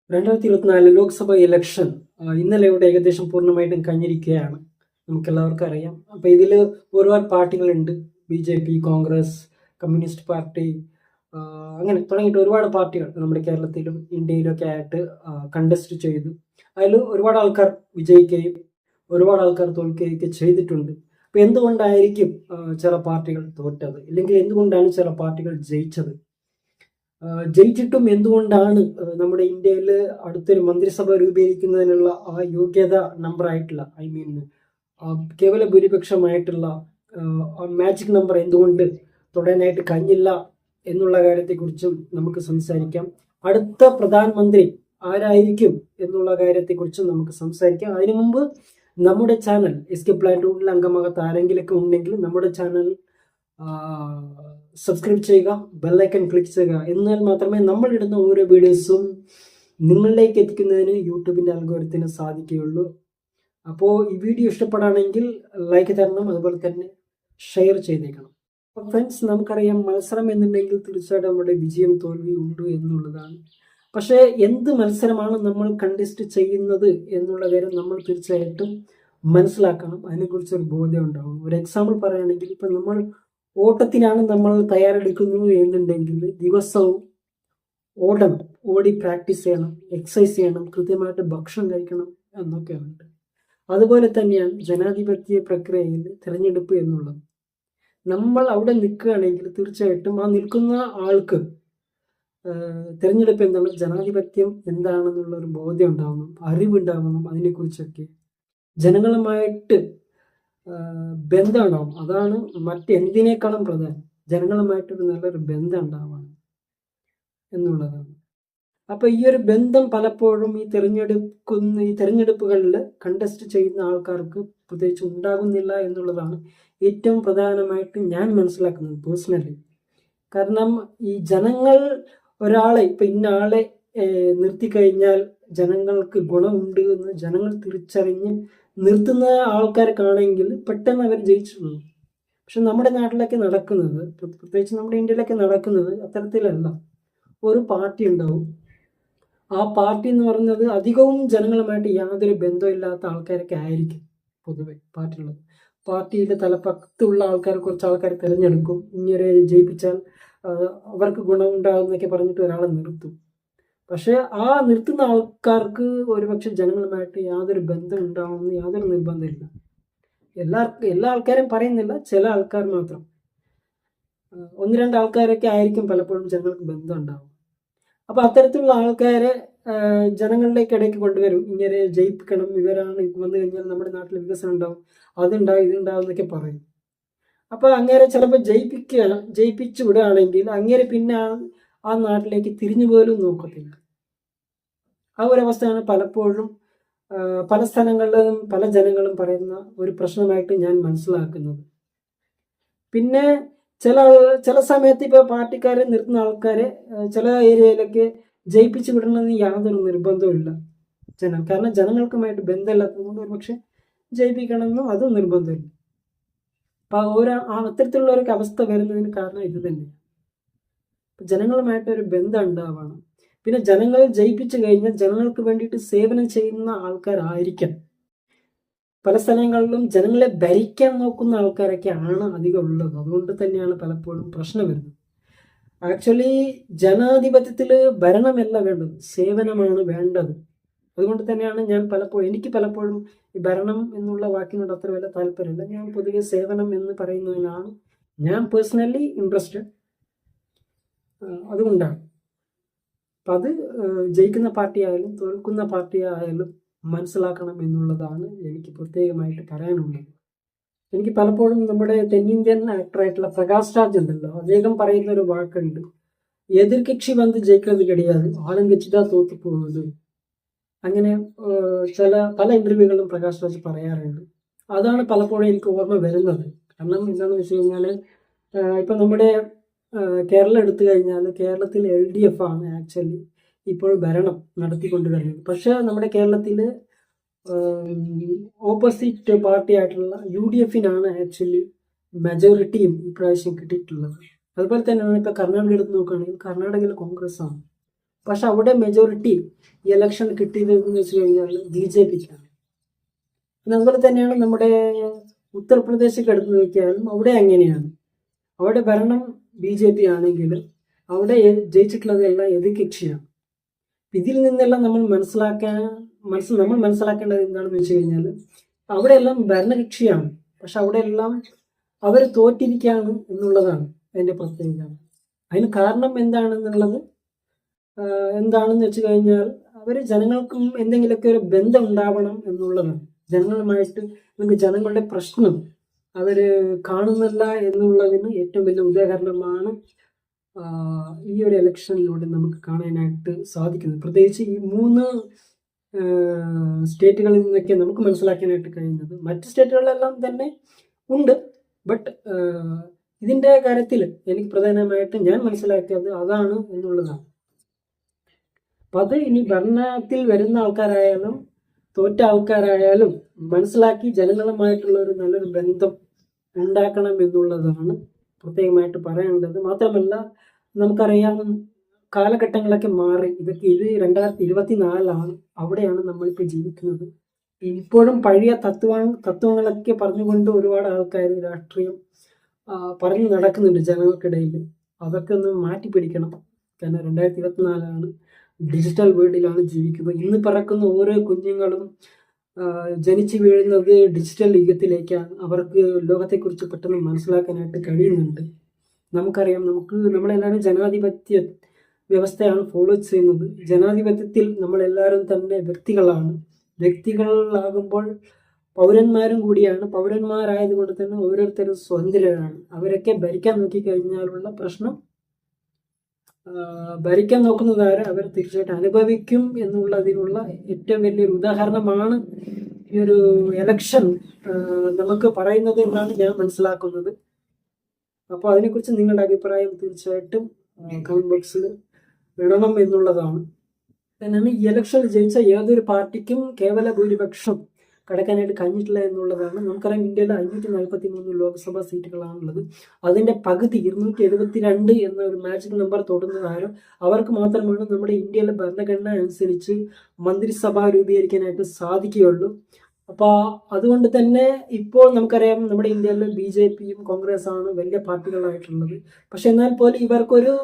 2024 Lok Sabha election ഇന്നലെ ഇവിടെ ഏകദേശം പൂർണ്ണമായിട്ടും കഴിഞ്ഞിരിക്കുകയാണ്. നമുക്കെല്ലാവർക്കും അറിയാം. അപ്പോൾ ഇതിൽ ഒരുപാട് പാർട്ടികളുണ്ട്. BJP, കോൺഗ്രസ്, കമ്മ്യൂണിസ്റ്റ് പാർട്ടി, അങ്ങനെ തുടങ്ങിയിട്ട് ഒരുപാട് പാർട്ടികൾ നമ്മുടെ കേരളത്തിലും ഇന്ത്യയിലൊക്കെ ആയിട്ട് കണ്ടസ്റ്റ് ചെയ്തു. അതിൽ ഒരുപാട് ആൾക്കാർ വിജയിക്കുകയും ഒരുപാട് ആൾക്കാർ തോൽക്കുകയൊക്കെ ചെയ്തിട്ടുണ്ട്. അപ്പോൾ എന്തുകൊണ്ടായിരിക്കും ചില പാർട്ടികൾ തോറ്റത്, ഇല്ലെങ്കിൽ എന്തുകൊണ്ടാണ് ചില പാർട്ടികൾ ജയിച്ചത്? ജയിച്ചിട്ടും എന്തുകൊണ്ടാണ് നമ്മുടെ ഇന്ത്യയിൽ അടുത്തൊരു മന്ത്രിസഭ രൂപീകരിക്കുന്നതിനുള്ള ആ യോഗ്യത നമ്പർ ആയിട്ടുള്ള, കേവല ഭൂരിപക്ഷമായിട്ടുള്ള മാജിക് നമ്പർ എന്തുകൊണ്ട് തൊടാനായിട്ട് കഴിഞ്ഞില്ല എന്നുള്ള കാര്യത്തെക്കുറിച്ചും നമുക്ക് സംസാരിക്കാം. അടുത്ത പ്രധാനമന്ത്രി ആരായിരിക്കും എന്നുള്ള കാര്യത്തെക്കുറിച്ചും നമുക്ക് സംസാരിക്കാം. അതിനു മുമ്പ് നമ്മുടെ ചാനൽ എസ്കെ പ്ലാൻ ടൂറിൽ അംഗമാകാത്ത ആരെങ്കിലൊക്കെ ഉണ്ടെങ്കിൽ നമ്മുടെ ചാനൽ സബ്സ്ക്രൈബ് ചെയ്യുക, ബെല്ലൈക്കൺ ക്ലിക്ക് ചെയ്യുക. എന്നാൽ മാത്രമേ നമ്മൾ ഇടുന്ന ഓരോ വീഡിയോസും നിങ്ങളിലേക്ക് എത്തിക്കുന്നതിന് യൂട്യൂബിൻ്റെ അൽഗോരിതത്തിന് സാധിക്കുകയുള്ളൂ. അപ്പോൾ ഈ വീഡിയോ ഇഷ്ടപ്പെടുകയാണെങ്കിൽ ലൈക്ക് തരണം, അതുപോലെ തന്നെ ഷെയർ ചെയ്തേക്കണം. അപ്പോൾ ഫ്രണ്ട്സ്, നമുക്കറിയാം മത്സരം എന്നുണ്ടെങ്കിൽ തീർച്ചയായിട്ടും നമ്മുടെ വിജയം തോൽവി ഉണ്ട് എന്നുള്ളതാണ്. പക്ഷേ എന്ത് മത്സരമാണ് നമ്മൾ കണ്ടസ്റ്റ് ചെയ്യുന്നത് എന്നുള്ള കാര്യം നമ്മൾ തീർച്ചയായിട്ടും മനസ്സിലാക്കണം. അതിനെക്കുറിച്ച് ഒരു ബോധ്യം ഉണ്ടാവണം. ഒരു എക്സാമ്പിൾ പറയുകയാണെങ്കിൽ, ഇപ്പം നമ്മൾ ഓട്ടത്തിനാണ് നമ്മൾ തയ്യാറെടുക്കുന്നത് എന്നുണ്ടെങ്കിൽ ദിവസവും ഓടണം, ഓടി പ്രാക്ടീസ് ചെയ്യണം, എക്സസൈസ് ചെയ്യണം, കൃത്യമായിട്ട് ഭക്ഷണം കഴിക്കണം എന്നൊക്കെയുണ്ട്. അതുപോലെ തന്നെയാണ് ജനാധിപത്യ പ്രക്രിയയിൽ തിരഞ്ഞെടുപ്പ് എന്നുള്ളത്. നമ്മൾ അവിടെ നിൽക്കുകയാണെങ്കിൽ തീർച്ചയായിട്ടും ആ നിൽക്കുന്ന ആൾക്ക് തിരഞ്ഞെടുപ്പ് എന്താണ്, ജനാധിപത്യം എന്താണെന്നുള്ള ഒരു ബോധ്യം ഉണ്ടാവണം, അറിവുണ്ടാവണം. അതിനെക്കുറിച്ചൊക്കെ ജനങ്ങളുമായിട്ട് ബന്ധം ഉണ്ടാവും. അതാണ് മറ്റെന്തിനേക്കാളും പ്രധാനം. ജനങ്ങളുമായിട്ടൊരു നല്ലൊരു ബന്ധം ഉണ്ടാവണം എന്നുള്ളതാണ്. അപ്പോൾ ഈ ഒരു ബന്ധം പലപ്പോഴും ഈ തിരഞ്ഞെടുപ്പുകളിൽ കണ്ടസ്റ്റ് ചെയ്യുന്ന ആൾക്കാർക്ക് പ്രത്യേകിച്ച് ഉണ്ടാകുന്നില്ല എന്നുള്ളതാണ് ഏറ്റവും പ്രധാനമായിട്ട് ഞാൻ മനസ്സിലാക്കുന്നത് പേഴ്സണലി. കാരണം ഈ ജനങ്ങൾ ഒരാളെ, ഇപ്പം ഇന്ന ആളെ നിർത്തിക്കഴിഞ്ഞാൽ ജനങ്ങൾക്ക് ഗുണമുണ്ട് എന്ന് ജനങ്ങൾ തിരിച്ചറിഞ്ഞ് നിർത്തുന്ന ആൾക്കാർക്കാണെങ്കിൽ പെട്ടെന്ന് അവർ ജയിച്ചു. പക്ഷെ നമ്മുടെ നാട്ടിലൊക്കെ നടക്കുന്നത്, പ്രത്യേകിച്ച് നമ്മുടെ ഇന്ത്യയിലൊക്കെ നടക്കുന്നത് അത്തരത്തിലല്ല. ഒരു പാർട്ടി ഉണ്ടാവും. ആ പാർട്ടി എന്ന് പറയുന്നത് അധികവും ജനങ്ങളുമായിട്ട് യാതൊരു ബന്ധമില്ലാത്ത ആൾക്കാരൊക്കെ ആയിരിക്കും പൊതുവെ പാർട്ടിയുള്ളത്. പാർട്ടിയുടെ തലപ്പത്തുള്ള ആൾക്കാർ കുറച്ച് ആൾക്കാർ തിരഞ്ഞെടുക്കും. ഇങ്ങനെ ജയിപ്പിച്ചാൽ അവർക്ക് ഗുണമുണ്ടാകുന്നൊക്കെ പറഞ്ഞിട്ട് ഒരാളെ നിർത്തും. പക്ഷെ ആ നിർത്തുന്ന ആൾക്കാർക്ക് ഒരുപക്ഷെ ജനങ്ങളുമായിട്ട് യാതൊരു ബന്ധം ഉണ്ടാവുമെന്ന് യാതൊരു നിർബന്ധമില്ല. എല്ലാ ആൾക്കാരും പറയുന്നില്ല, ചില ആൾക്കാർ മാത്രം, ഒന്ന് രണ്ട് ആൾക്കാരൊക്കെ ആയിരിക്കും പലപ്പോഴും ജനങ്ങൾക്ക് ബന്ധം ഉണ്ടാവും. അപ്പോൾ അത്തരത്തിലുള്ള ആൾക്കാരെ ജനങ്ങളിലേക്ക് ഇടയ്ക്ക് കൊണ്ടുവരും. ഇങ്ങനെ ജയിപ്പിക്കണം, ഇവരാണ് വന്നു കഴിഞ്ഞാൽ നമ്മുടെ നാട്ടിൽ വികസനം ഉണ്ടാവും, അതുണ്ടാവും, ഇതുണ്ടാവും എന്നൊക്കെ പറയും. അപ്പോൾ അങ്ങനെ ചിലപ്പോൾ ജയിപ്പിച്ചു വിടുകയാണെങ്കിൽ അങ്ങനെ പിന്നെ ആ നാട്ടിലേക്ക് തിരിഞ്ഞു പോലും നോക്കത്തില്ല. ആ ഒരവസ്ഥയാണ് പലപ്പോഴും പല സ്ഥലങ്ങളിലും പല ജനങ്ങളും പറയുന്ന ഒരു പ്രശ്നമായിട്ട് ഞാൻ മനസ്സിലാക്കുന്നത്. പിന്നെ ചില സമയത്ത് ഇപ്പോൾ പാർട്ടിക്കാരെ നിർത്തുന്ന ആൾക്കാരെ ചില ഏരിയയിലൊക്കെ ജയിപ്പിച്ചു വിടണമെന്ന് യാതൊരു നിർബന്ധവുമില്ല കാരണം ജനങ്ങൾക്കുമായിട്ട് ബന്ധമില്ലാത്തത് കൊണ്ട് ഒരുപക്ഷെ ജയിപ്പിക്കണമെന്നും അതും നിർബന്ധമില്ല. അപ്പോൾ അത്തരത്തിലുള്ളവർക്ക് അവസ്ഥ വരുന്നതിന് കാരണം ഇത് തന്നെയാണ്. ജനങ്ങളുമായിട്ടൊരു ബന്ധം ഉണ്ടാവണം. പിന്നെ ജനങ്ങൾ ജയിപ്പിച്ചു കഴിഞ്ഞാൽ ജനങ്ങൾക്ക് വേണ്ടിയിട്ട് സേവനം ചെയ്യുന്ന ആൾക്കാരായിരിക്കണം. പല സ്ഥലങ്ങളിലും ജനങ്ങളെ ഭരിക്കാൻ നോക്കുന്ന ആൾക്കാരൊക്കെ ആണ് അധികം ഉള്ളത്. അതുകൊണ്ട് തന്നെയാണ് പലപ്പോഴും പ്രശ്നം വരുന്നത്. ആക്ച്വലി ജനാധിപത്യത്തിൽ ഭരണമല്ല വേണ്ടത്, സേവനമാണ് വേണ്ടത്. അതുകൊണ്ട് തന്നെയാണ് എനിക്ക് പലപ്പോഴും ഈ ഭരണം എന്നുള്ള വാക്കിനോട് അത്ര വലിയ താല്പര്യമില്ല. ഞാൻ പൊതുവെ സേവനം എന്ന് പറയുന്നതിനാണ് ഞാൻ പേഴ്സണലി ഇൻട്രസ്റ്റഡ്. അതുകൊണ്ടാണ്. അപ്പം അത് ജയിക്കുന്ന പാർട്ടി ആയാലും തോൽക്കുന്ന പാർട്ടി ആയാലും മനസ്സിലാക്കണം എന്നുള്ളതാണ് എനിക്ക് പ്രത്യേകമായിട്ട് പറയാനുള്ളത്. എനിക്ക് പലപ്പോഴും നമ്മുടെ തെന്നിന്ത്യൻ ആക്ടറായിട്ടുള്ള പ്രകാശ് രാജ് ഉണ്ടല്ലോ, അദ്ദേഹം പറയുന്ന ഒരു വാക്കുണ്ട്, എതിർകക്ഷി വന്ന് ജയിക്കുന്നത് കിടയാതെ ആളുങ്കച്ചിതാ തോത്തു പോകുന്നത്. അങ്ങനെ പല ഇന്റർവ്യൂകളിലും പ്രകാശ് രാജ് പറയാറുണ്ട്. അതാണ് പലപ്പോഴും എനിക്ക് ഓർമ്മ വരുന്നത്. കാരണം എന്താണെന്ന് വെച്ച് കഴിഞ്ഞാൽ ഇപ്പം നമ്മുടെ കേരളം എടുത്തു കഴിഞ്ഞാൽ കേരളത്തിൽ LDF ആണ് ആക്ച്വലി ഇപ്പോൾ ഭരണം നടത്തിക്കൊണ്ടുവരുന്നത്. പക്ഷേ നമ്മുടെ കേരളത്തിൽ ഓപ്പോസിറ്റ് പാർട്ടി ആയിട്ടുള്ള UDFനാണ് ആക്ച്വലി മെജോറിറ്റിയും ഇപ്രാവശ്യം കിട്ടിയിട്ടുള്ളത്. അതുപോലെ തന്നെയാണ് ഇപ്പോൾ കർണാടക എടുത്ത് നോക്കുകയാണെങ്കിൽ കർണാടകയിൽ കോൺഗ്രസ് ആണ്. പക്ഷെ അവിടെ മെജോറിറ്റി ഈ ഇലക്ഷൻ കിട്ടിയത് എന്ന് വെച്ച് കഴിഞ്ഞാൽ BJPക്കാണ്. അതുപോലെ തന്നെയാണ് നമ്മുടെ ഉത്തർപ്രദേശിൽ എടുത്തു നോക്കിയാലും അവിടെ അങ്ങനെയാണ്. അവിടെ ഭരണം BJP ആണെങ്കിൽ അവിടെ ജയിച്ചിട്ടുള്ളത് എല്ലാം എതിർകക്ഷിയാണ്. ഇതിൽ നിന്നെല്ലാം നമ്മൾ മനസ്സിലാക്കേണ്ടത് എന്താണെന്ന് വെച്ച് കഴിഞ്ഞാൽ അവിടെ എല്ലാം ഭരണകക്ഷിയാണ്, പക്ഷെ അവിടെ എല്ലാം അവർ തോറ്റിരിക്കുകയാണ് എന്നുള്ളതാണ് അതിൻ്റെ പ്രത്യേകത. അതിന് കാരണം എന്താണെന്നുള്ളത് എന്താണെന്ന് വെച്ച് കഴിഞ്ഞാൽ അവർ ജനങ്ങൾക്കും എന്തെങ്കിലുമൊക്കെ ഒരു ബന്ധം ഉണ്ടാവണം എന്നുള്ളതാണ്. ജനങ്ങളുമായിട്ട് നമുക്ക് ജനങ്ങളുടെ പ്രശ്നം അവർ കാണുന്നില്ല എന്നുള്ളതിന് ഏറ്റവും വലിയ ഉദാഹരണമാണ് ഈ ഒരു ഇലക്ഷനിലൂടെ നമുക്ക് കാണാനായിട്ട് സാധിക്കുന്നത്. പ്രത്യേകിച്ച് ഈ 3 സ്റ്റേറ്റുകളിൽ നിന്നൊക്കെ നമുക്ക് മനസ്സിലാക്കാനായിട്ട് കഴിയുന്നത്. മറ്റ് സ്റ്റേറ്റുകളിലെല്ലാം തന്നെ ഉണ്ട്, ബട്ട് ഇതിൻ്റെ കാര്യത്തിൽ എനിക്ക് പ്രധാനമായിട്ട് ഞാൻ മനസ്സിലാക്കിയത് അതാണ് എന്നുള്ളതാണ്. അപ്പം അത് ഇനി ഭരണത്തിൽ വരുന്ന ആൾക്കാരായാലും തോറ്റ ആൾക്കാരായാലും മനസ്സിലാക്കി ജനങ്ങളുമായിട്ടുള്ള ഒരു നല്ലൊരു ബന്ധം ഉണ്ടാക്കണം എന്നുള്ളതാണ് പ്രത്യേകമായിട്ട് പറയാനുള്ളത്. മാത്രമല്ല നമുക്കറിയാം കാലഘട്ടങ്ങളൊക്കെ മാറി. ഇത് 2024 അവിടെയാണ് നമ്മളിപ്പോൾ ജീവിക്കുന്നത്. ഇപ്പോഴും പഴയ തത്വങ്ങളൊക്കെ പറഞ്ഞുകൊണ്ട് ഒരുപാട് ആൾക്കാർ രാഷ്ട്രീയം പറഞ്ഞു നടക്കുന്നുണ്ട് ജനങ്ങൾക്കിടയിൽ. അതൊക്കെ ഒന്ന് മാറ്റി പിടിക്കണം. കാരണം 2024 ഡിജിറ്റൽ വേൾഡിലാണ് ജീവിക്കുന്നത്. ഇന്ന് പറക്കുന്ന ഓരോ കുഞ്ഞുങ്ങളും ജനിച്ചു വീഴുന്നത് ഡിജിറ്റൽ യുഗത്തിലേക്കാണ്. അവർക്ക് ലോകത്തെക്കുറിച്ച് പെട്ടെന്ന് മനസ്സിലാക്കാനായിട്ട് കഴിയുന്നുണ്ട്. നമുക്കറിയാം, നമ്മളെല്ലാവരും ജനാധിപത്യ വ്യവസ്ഥയാണ് ഫോളോ ചെയ്യുന്നത്. ജനാധിപത്യത്തിൽ നമ്മളെല്ലാവരും തന്നെ വ്യക്തികളാകുമ്പോൾ പൗരന്മാരും കൂടിയാണ്. പൗരന്മാരായതുകൊണ്ട് തന്നെ ഓരോരുത്തരും സ്വതന്ത്രരാണ്. അവരൊക്കെ ഭരിക്കാൻ നോക്കിക്കഴിഞ്ഞാലുള്ള പ്രശ്നം, ഭരിക്കാൻ നോക്കുന്നതാരെ അവർ തീർച്ചയായിട്ടും അനുഭവിക്കും എന്നുള്ളതിനുള്ള ഏറ്റവും വലിയൊരു ഉദാഹരണമാണ് ഈ ഒരു എലക്ഷൻ നമുക്ക് പറയുന്നത് എന്നാണ് ഞാൻ മനസ്സിലാക്കുന്നത്. അപ്പോൾ അതിനെക്കുറിച്ച് നിങ്ങളുടെ അഭിപ്രായം തീർച്ചയായിട്ടും കമന്റ് ബോക്സിൽ ഇടണം എന്നുള്ളതാണ്. തന്നെയാണ് ഈ ഇലക്ഷനിൽ ജയിച്ച ഏതൊരു പാർട്ടിക്കും കേവല ഭൂരിപക്ഷം കടക്കാനായിട്ട് കഴിഞ്ഞിട്ടില്ല എന്നുള്ളതാണ്. നമുക്കറിയാം, ഇന്ത്യയിൽ 543 ലോക്സഭാ സീറ്റുകളാണുള്ളത്. അതിൻ്റെ പകുതി 272 എന്ന ഒരു മാജിക് നമ്പർ തൊടുന്നതാരോ അവർക്ക് മാത്രമാണ് നമ്മുടെ ഇന്ത്യയിലെ ഭരണഘടന അനുസരിച്ച് മന്ത്രിസഭ രൂപീകരിക്കാനായിട്ട് സാധിക്കുകയുള്ളൂ. അപ്പോൾ അതുകൊണ്ട് തന്നെ ഇപ്പോൾ നമുക്കറിയാം, നമ്മുടെ ഇന്ത്യയിൽ BJPയും കോൺഗ്രസ്സാണ് വലിയ പാർട്ടികളായിട്ടുള്ളത്. പക്ഷെ എന്നാൽ പോലും ഇവർക്കൊരു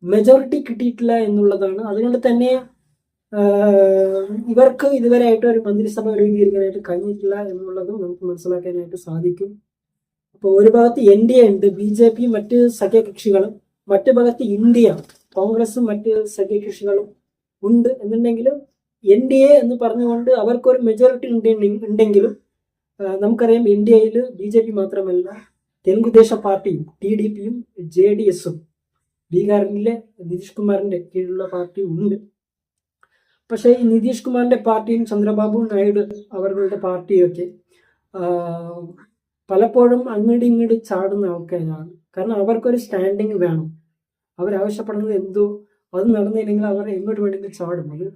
മെജോറിറ്റി കിട്ടിയിട്ടില്ല എന്നുള്ളതാണ്. അതുകൊണ്ട് തന്നെ ഇവർക്ക് ഇതുവരെയായിട്ട് ഒരു മന്ത്രിസഭ രൂപീകരിക്കാനായിട്ട് കഴിഞ്ഞിട്ടില്ല എന്നുള്ളതും നമുക്ക് മനസ്സിലാക്കാനായിട്ട് സാധിക്കും. അപ്പോൾ ഒരു ഭാഗത്ത് NDA ഉണ്ട്, BJP മറ്റ് സഖ്യകക്ഷികളും, മറ്റു ഭാഗത്ത് ഇന്ത്യ കോൺഗ്രസും മറ്റ് സഖ്യകക്ഷികളും ഉണ്ട്. എന്നുണ്ടെങ്കിലും NDA എന്ന് പറഞ്ഞുകൊണ്ട് അവർക്കൊരു മെജോറിറ്റി ഉണ്ടെങ്കിലും നമുക്കറിയാം, ഇന്ത്യയിൽ BJP മാത്രമല്ല തെലുങ്കുദേശ പാർട്ടിയും TDPയും JDSഉം ബീഹാറിലെ നിതീഷ് കുമാറിന്റെ കീഴിലുള്ള പാർട്ടി ഉണ്ട്. പക്ഷേ ഈ നിതീഷ് കുമാറിന്റെ പാർട്ടിയും ചന്ദ്രബാബു നായിഡു അവരുടെ പാർട്ടിയൊക്കെ പലപ്പോഴും അങ്ങോട്ട് ഇങ്ങോട്ട് ചാടുന്ന ആൾക്കാരാണ്. കാരണം അവർക്കൊരു സ്റ്റാൻഡിങ് വേണം. അവരാവശ്യപ്പെടുന്നത് എന്തോ അത് നടന്നില്ലെങ്കിൽ അവർ എങ്ങോട്ട് വേണമെങ്കിൽ ചാടും. അത്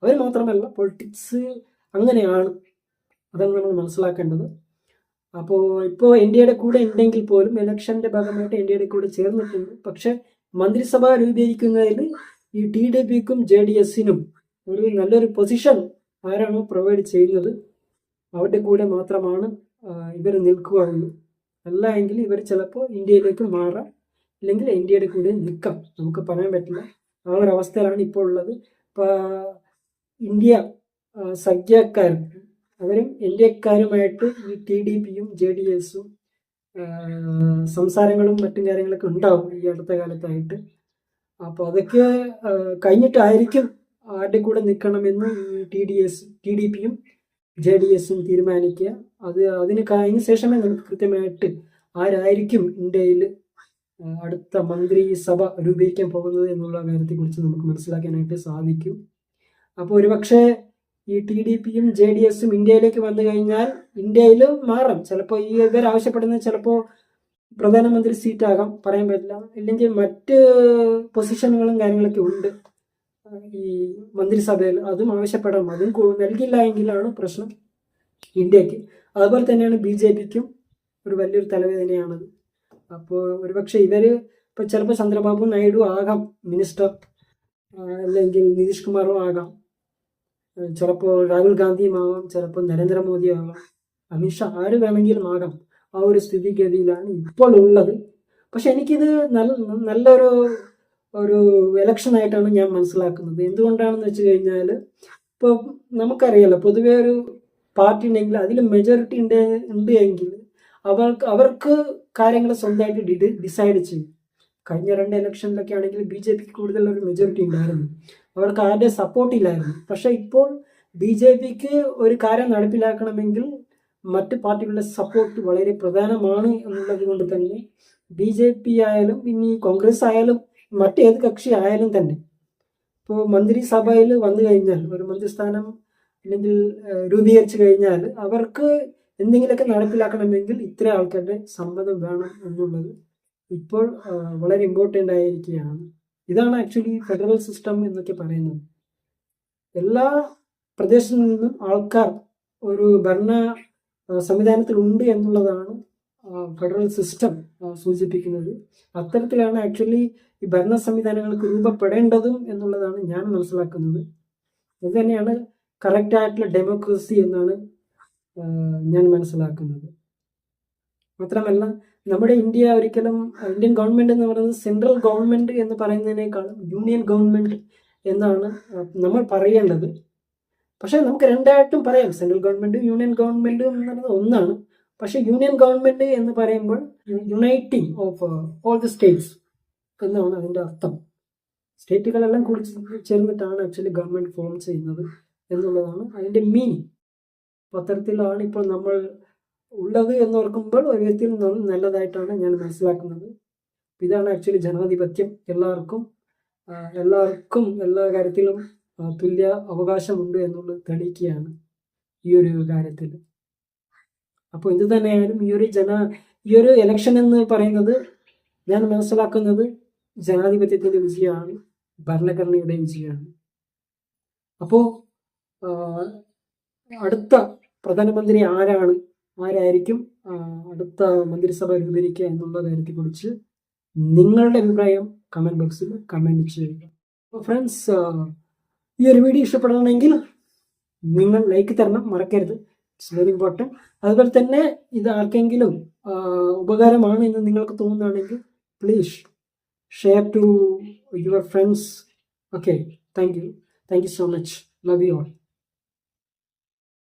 അവർ മാത്രമല്ല, പൊളിറ്റിക്സ് അങ്ങനെയാണ്. അതാണ് നമ്മൾ മനസ്സിലാക്കേണ്ടത്. അപ്പോൾ ഇപ്പോൾ NDAയുടെ കൂടെ ഉണ്ടെങ്കിൽ പോലും ഇലക്ഷൻ്റെ ഭാഗമായിട്ട് NDAയുടെ കൂടെ ചേർന്നിട്ടുണ്ട്. പക്ഷെ മന്ത്രിസഭ രൂപീകരിക്കുന്നതിൽ ഈ TDPക്കും JDSനും ഒരു നല്ലൊരു പൊസിഷൻ ആരാണോ പ്രൊവൈഡ് ചെയ്യുന്നത് അവരുടെ കൂടെ മാത്രമാണ് ഇവർ നിൽക്കുകയുള്ളൂ. അല്ല എങ്കിൽ ഇവർ ചിലപ്പോൾ ഇന്ത്യയിലേക്ക് മാറാം, ഇല്ലെങ്കിൽ NDAയുടെ കൂടെ നിൽക്കാം. നമുക്ക് പറയാൻ പറ്റില്ല. ആ ഒരു അവസ്ഥയിലാണ് ഇപ്പോൾ ഉള്ളത്. ഇപ്പോൾ ഇന്ത്യ സഖ്യക്കാരും അവരും NDAക്കാരുമായിട്ട് ഈ TDPയും JDSഉം സംസാരങ്ങളും മറ്റും കാര്യങ്ങളൊക്കെ ഉണ്ടാവും ഈ അടുത്ത കാലത്തായിട്ട്. അപ്പോൾ അതൊക്കെ കഴിഞ്ഞിട്ടായിരിക്കും ആരുടെ കൂടെ നിൽക്കണമെന്ന് TDPയും JDSഉം തീരുമാനിക്കുക. അതിന് കഴിഞ്ഞ ശേഷമേ നമുക്ക് കൃത്യമായിട്ട് ആരായിരിക്കും ഇന്ത്യയിൽ അടുത്ത മന്ത്രിസഭ രൂപീകരിക്കാൻ പോകുന്നത് എന്നുള്ള കാര്യത്തെക്കുറിച്ച് നമുക്ക് മനസ്സിലാക്കാനായിട്ട് സാധിക്കും. അപ്പോൾ ഒരുപക്ഷെ ഈ TDPയും JDSഉം ഇന്ത്യയിലേക്ക് വന്നു കഴിഞ്ഞാൽ ഇന്ത്യയിൽ മാറാം. ചിലപ്പോൾ ഇവർ ആവശ്യപ്പെടുന്നത് ചിലപ്പോൾ പ്രധാനമന്ത്രി സീറ്റാകാം, പറയാൻ പറ്റില്ല. ഇല്ലെങ്കിൽ മറ്റ് പൊസിഷനുകളും കാര്യങ്ങളൊക്കെ ഉണ്ട് ഈ മന്ത്രിസഭയിൽ, അതും ആവശ്യപ്പെടാം. അതും നൽകില്ല എങ്കിലാണ് പ്രശ്നം ഇന്ത്യക്ക്. അതുപോലെ തന്നെയാണ് BJPക്കും ഒരു വലിയൊരു തലവേദനയാണത്. അപ്പോൾ ഒരുപക്ഷെ ഇവർ ഇപ്പോൾ ചിലപ്പോൾ ചന്ദ്രബാബു നായിഡു ആകാം മിനിസ്റ്റർ, അല്ലെങ്കിൽ നിതീഷ് കുമാറും ആകാം, ചിലപ്പോൾ രാഹുൽ ഗാന്ധിയും ആകാം, ചിലപ്പോൾ നരേന്ദ്രമോദിയും ആകാം, അമിത്ഷാ ആര് വേണമെങ്കിലും ആകാം. ആ ഒരു സ്ഥിതിഗതിയിലാണ് ഇപ്പോൾ ഉള്ളത്. പക്ഷെ എനിക്കിത് നല്ലൊരു എലക്ഷൻ ആയിട്ടാണ് ഞാൻ മനസ്സിലാക്കുന്നത്. എന്തുകൊണ്ടാണെന്ന് വെച്ച് കഴിഞ്ഞാൽ, ഇപ്പോൾ നമുക്കറിയാലോ, പൊതുവേ ഒരു പാർട്ടി ഉണ്ടെങ്കിൽ അതിൽ മെജോറിറ്റി ഉണ്ട് എങ്കിൽ അവർക്ക് കാര്യങ്ങൾ സ്വന്തമായിട്ട് ഡിസൈഡ് ചെയ്യും. കഴിഞ്ഞ 2 ഇലക്ഷനിലൊക്കെ ആണെങ്കിൽ BJPക്ക് കൂടുതൽ ഒരു മെജോറിറ്റി ഉണ്ടായിരുന്നു, അവർക്ക് ആരുടെ സപ്പോർട്ട് ഇല്ലായിരുന്നു. പക്ഷെ ഇപ്പോൾ BJPക്ക് ഒരു കാര്യം നടപ്പിലാക്കണമെങ്കിൽ മറ്റ് പാർട്ടികളുടെ സപ്പോർട്ട് വളരെ പ്രധാനമാണ് എന്നുള്ളത് കൊണ്ട് തന്നെ BJP ആയാലും ഇനി കോൺഗ്രസ് ആയാലും മറ്റേത് കക്ഷി ആയാലും തന്നെ ഇപ്പോൾ മന്ത്രിസഭയിൽ വന്നു കഴിഞ്ഞാൽ, ഒരു മന്ത്രിസ്ഥാനം അല്ലെങ്കിൽ രൂപീകരിച്ചു കഴിഞ്ഞാൽ, അവർക്ക് എന്തെങ്കിലുമൊക്കെ നടപ്പിലാക്കണമെങ്കിൽ ഇത്ര ആൾക്കാരുടെ സമ്മതം വേണം എന്നുള്ളത് ഇപ്പോൾ വളരെ ഇമ്പോർട്ടൻ്റ് ആയിരിക്കുകയാണ്. ഇതാണ് ആക്ച്വലി ഫെഡറൽ സിസ്റ്റം എന്നൊക്കെ പറയുന്നത്. എല്ലാ പ്രദേശത്തു നിന്നും ആൾക്കാർ ഒരു ഭരണ സംവിധാനത്തിലുണ്ട് എന്നുള്ളതാണ് ഫെഡറൽ സിസ്റ്റം സൂചിപ്പിക്കുന്നത്. അത്തരത്തിലാണ് ആക്ച്വലി ഈ ഭരണ സംവിധാനങ്ങൾക്ക് രൂപപ്പെടേണ്ടതും എന്നുള്ളതാണ് ഞാൻ മനസ്സിലാക്കുന്നത്. ഇത് തന്നെയാണ് കറക്റ്റായിട്ടുള്ള ഡെമോക്രസി എന്നാണ് ഞാൻ മനസ്സിലാക്കുന്നത്. മാത്രമല്ല, നമ്മുടെ ഇന്ത്യൻ ഗവൺമെൻറ് എന്ന് പറയുന്നത് സെൻട്രൽ ഗവൺമെൻറ് എന്ന് പറയുന്നതിനേക്കാളും യൂണിയൻ ഗവൺമെൻറ് എന്നാണ് നമ്മൾ പറയേണ്ടത്. പക്ഷേ നമുക്ക് രണ്ടായിട്ടും പറയാം, സെൻട്രൽ ഗവൺമെൻറ്റും യൂണിയൻ ഗവൺമെൻറ്റും എന്ന് പറയുന്നത് ഒന്നാണ്. പക്ഷേ യൂണിയൻ ഗവൺമെൻറ് എന്ന് പറയുമ്പോൾ uniting of all the States എന്നാണ് അതിൻ്റെ അർത്ഥം. സ്റ്റേറ്റുകളെല്ലാം കൂടി ചേർന്നിട്ടാണ് ആക്ച്വലി ഗവൺമെൻറ് ഫോം ചെയ്യുന്നത് എന്നുള്ളതാണ് അതിൻ്റെ മീനിങ്. അപ്പോൾ അത്തരത്തിലാണ് ഇപ്പോൾ നമ്മൾ ഉള്ളത് എന്നോർക്കുമ്പോൾ ഒരു വിധത്തിൽ നല്ലതായിട്ടാണ് ഞാൻ മനസ്സിലാക്കുന്നത്. ഇതാണ് ആക്ച്വലി ജനാധിപത്യം. എല്ലാവർക്കും എല്ലാ കാര്യത്തിലും തുല്യ അവകാശമുണ്ട് എന്നുള്ളത് തെളിയിക്കുകയാണ് ഈ ഒരു കാര്യത്തിൽ. അപ്പോൾ ഇത് തന്നെയായാലും ഈ ഒരു എലക്ഷൻ എന്ന് പറയുന്നത് ഞാൻ മനസ്സിലാക്കുന്നത് ജനാധിപത്യത്തിൻ്റെ വിജയമാണ്, ഭരണഘടനയുടെ വിജയമാണ്. അപ്പോൾ അടുത്ത പ്രധാനമന്ത്രി ആരായിരിക്കും അടുത്ത മന്ത്രിസഭ രൂപീകരിക്കുക എന്നുള്ള കാര്യത്തെക്കുറിച്ച് നിങ്ങളുടെ അഭിപ്രായം കമൻറ്റ് ബോക്സിൽ കമൻറ്റ് ചെയ്യുക. അപ്പോൾ ഫ്രണ്ട്സ്, ഈ ഒരു വീഡിയോ ഇഷ്ടപ്പെടണമെങ്കിൽ നിങ്ങൾ ലൈക്ക് തരണം, മറക്കരുത്. It's very important. അതുപോലെ തന്നെ ഇത് ആർക്കെങ്കിലും ഉപകാരമാണ് എന്ന് നിങ്ങൾക്ക് തോന്നുകയാണെങ്കിൽ please share to your friends. Okay, thank you so much. Love you all.